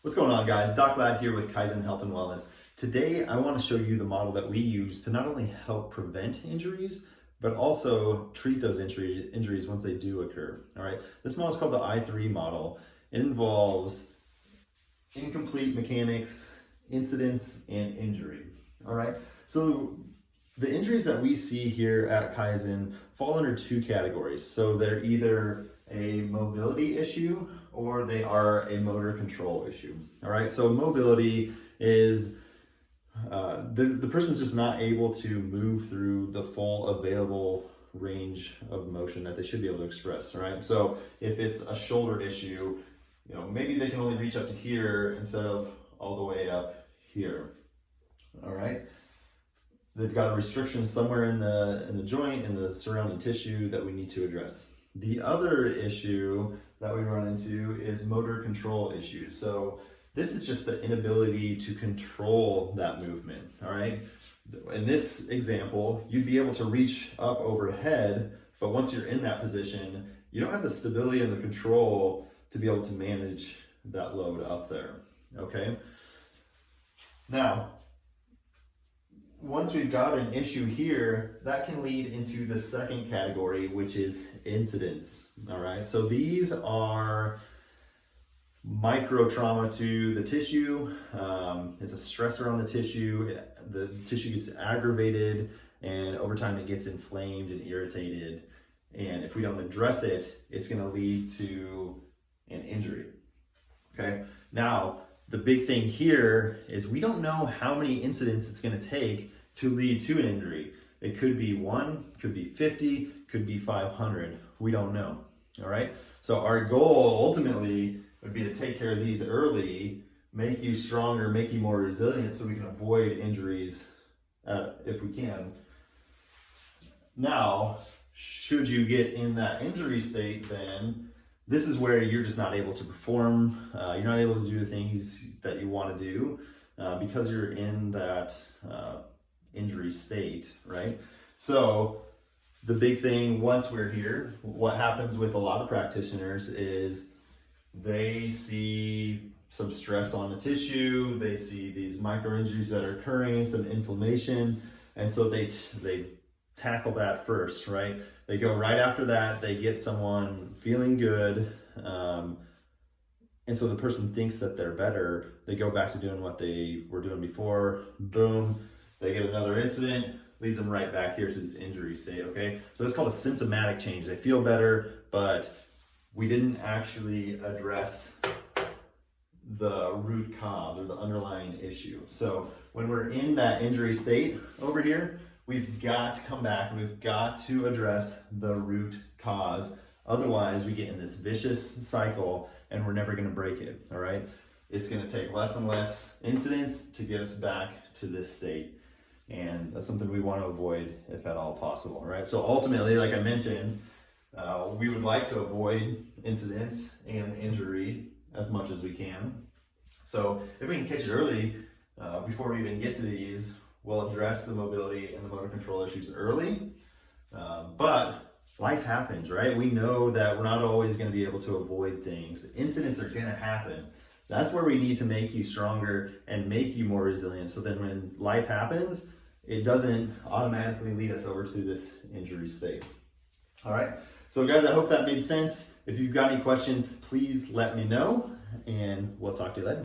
What's going on, guys? Doc Ladd here with Kaizen Health and Wellness. Today, I want to show you the model that we use to not only help prevent injuries, but also treat those injuries once they do occur. All right, this model is called the I3 model. It involves incomplete mechanics, incidents, and injury. All right, so the injuries that we see here at Kaizen fall under two categories. So they're either a mobility issue or they are a motor control issue. All right, so mobility is the person's just not able to move through the full available range of motion that they should be able to express. All right, so if it's a shoulder issue, maybe they can only reach up to here instead of all the way up here. All right. They've got a restriction somewhere in the joint and the surrounding tissue that we need to address. The other issue that we run into is motor control issues. So this is just the inability to control that movement, all right? In this example, you'd be able to reach up overhead, but once you're in that position, you don't have the stability and the control to be able to manage that load up there, okay? Now, once we've got an issue here, that can lead into the second category, which is incidents. All right, so these are microtrauma to the tissue. It's a stressor on the tissue. The tissue gets aggravated, and over time it gets inflamed and irritated. And if we don't address it, it's going to lead to an injury. Okay, now, the big thing here is we don't know how many incidents it's going to take to lead to an injury. It could be 1, could be 50, could be 500. We don't know. All right. So our goal ultimately would be to take care of these early, make you stronger, make you more resilient so we can avoid injuries if we can. Now, should you get in that injury state, then this is where you're just not able to perform. You're not able to do the things that you want to do because you're in that injury state, right? So the big thing once we're here, what happens with a lot of practitioners is they see some stress on the tissue, they see these micro injuries that are occurring, some inflammation, and so they tackle that first, right? They go right after that, they get someone feeling good, and so the person thinks that they're better. They go back to doing what they were doing before, boom, they get another incident, leads them right back here to this injury state, okay? So that's called a symptomatic change. They feel better, but we didn't actually address the root cause or the underlying issue. So when we're in that injury state over here, we've got to come back and we've got to address the root cause. Otherwise, we get in this vicious cycle and we're never going to break it, all right? It's going to take less and less incidents to get us back to this state. And that's something we want to avoid if at all possible, all right? So ultimately, like I mentioned, we would like to avoid incidents and injury as much as we can. So if we can catch it early, before we even get to these, we'll address the mobility and the motor control issues early. But life happens, right? We know that we're not always going to be able to avoid things. Incidents are going to happen. That's where we need to make you stronger and make you more resilient. So then when life happens, it doesn't automatically lead us over to this injury state. All right. So guys, I hope that made sense. If you've got any questions, please let me know and we'll talk to you later.